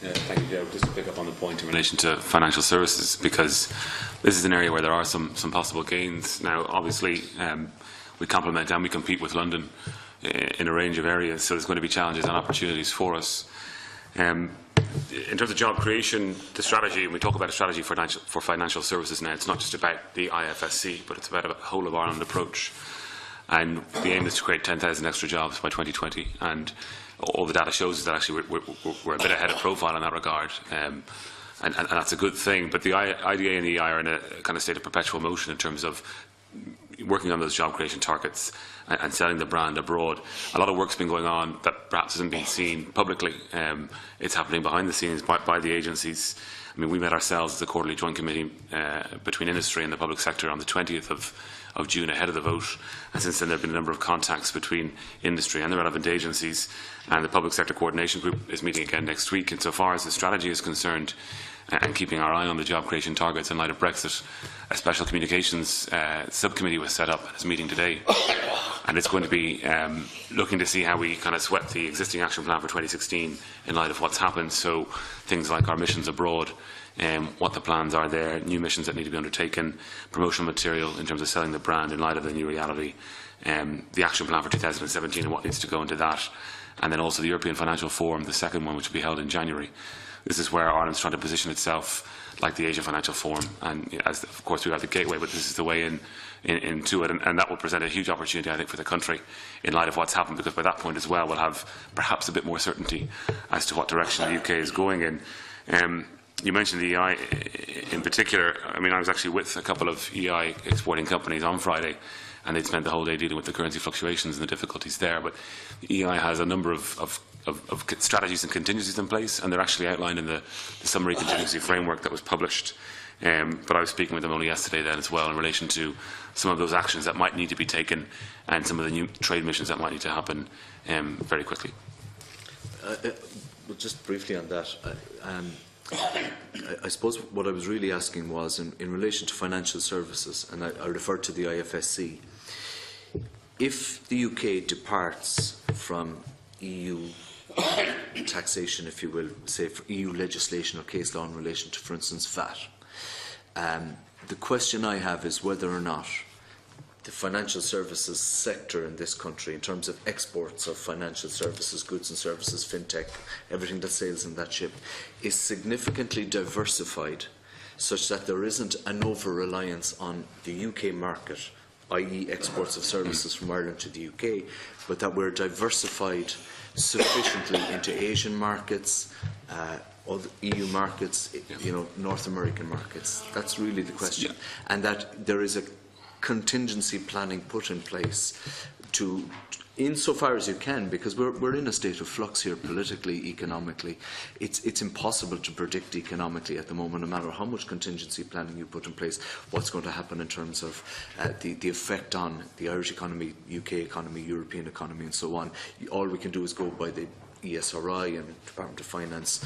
Thank you, Joe. Just to pick up on the point in relation to financial services, because this is an area where there are some possible gains. Now, obviously, we complement and we compete with London in a range of areas, so there's going to be challenges and opportunities for us. In terms of job creation, the strategy, and we talk about a strategy for financial services now, it's not just about the IFSC, but it's about a whole of Ireland approach. And the aim is to create 10,000 extra jobs by 2020. And all the data shows is that actually we're a bit ahead of profile in that regard. And that's a good thing. But the IDA and the EI are in a kind of state of perpetual motion in terms of working on those job creation targets and selling the brand abroad. A lot of work's been going on that perhaps hasn't been seen publicly. It's happening behind the scenes by the agencies. I mean, we met ourselves as a quarterly joint committee between industry and the public sector on the 20th of June ahead of the vote, and since then there have been a number of contacts between industry and the relevant agencies, and the public sector coordination group is meeting again next week. And so far as the strategy is concerned, and keeping our eye on the job creation targets in light of Brexit, a special communications subcommittee was set up and is meeting today, and it's going to be looking to see how we kind of sweat the existing action plan for 2016 in light of what's happened. So things like our missions abroad, what the plans are there, new missions that need to be undertaken, promotional material in terms of selling the brand in light of the new reality, the action plan for 2017 and what needs to go into that, and then also the European Financial Forum, the second one, which will be held in January. This is where Ireland's trying to position itself like the Asia Financial Forum, and as of course we have the gateway, but this is the way into it, and that will present a huge opportunity, I think, for the country in light of what's happened, because by that point as well we'll have perhaps a bit more certainty as to what direction the UK is going in. You mentioned the EI in particular. I mean, I was actually with a couple of EI exporting companies on Friday, and they'd spent the whole day dealing with the currency fluctuations and the difficulties there. But the EI has a number of strategies and contingencies in place, and they're actually outlined in the summary contingency framework that was published. But I was speaking with them only yesterday then as well in relation to some of those actions that might need to be taken and some of the new trade missions that might need to happen very quickly. Well, just briefly on that, I suppose what I was really asking was in relation to financial services, and I referred to the IFSC. If the UK departs from EU taxation, if you will, say for EU legislation or case law in relation to, for instance, VAT, the question I have is whether or not the financial services sector in this country, in terms of exports of financial services, goods and services, fintech, everything that sails in that ship, is significantly diversified such that there isn't an over-reliance on the UK market, i.e. exports of services from Ireland to the UK, but that we're diversified sufficiently into Asian markets, other EU markets, North American markets. That's really the question. And that there is a contingency planning put in place to, insofar as you can, because we're in a state of flux here politically, economically. It's impossible to predict economically at the moment, no matter how much contingency planning you put in place, what's going to happen in terms of the effect on the Irish economy, UK economy, European economy and so on. All we can do is go by the ESRI and Department of Finance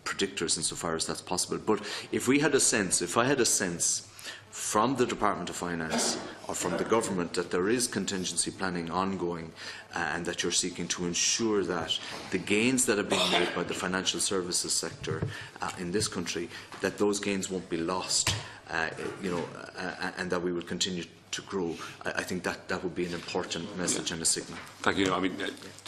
predictors insofar as that's possible. But if I had a sense from the Department of Finance or from the government that there is contingency planning ongoing and that you're seeking to ensure that the gains that are being made by the financial services sector in this country, that those gains won't be lost, and that we will continue to grow, I think that would be an important message and a signal. Thank you. I mean,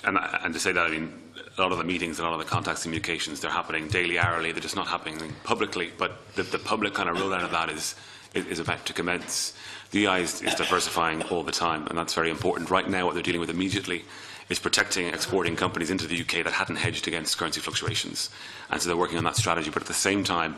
and to say that, I mean, a lot of the meetings, a lot of the contacts and communications, they're happening daily, hourly. They're just not happening publicly. But the public kind of rollout of that is about to commence. The EI is diversifying all the time, and that's very important. Right now, what they're dealing with immediately is protecting exporting companies into the UK that hadn't hedged against currency fluctuations. And so they're working on that strategy. But at the same time,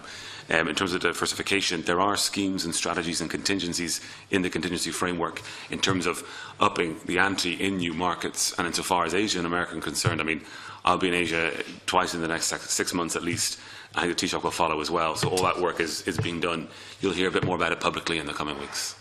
in terms of diversification, there are schemes and strategies and contingencies in the contingency framework in terms of upping the ante in new markets. And insofar as Asia and America are concerned, I mean, I'll be in Asia twice in the next 6 months at least. I think the Taoiseach will follow as well. So all that work is being done. You'll hear a bit more about it publicly in the coming weeks.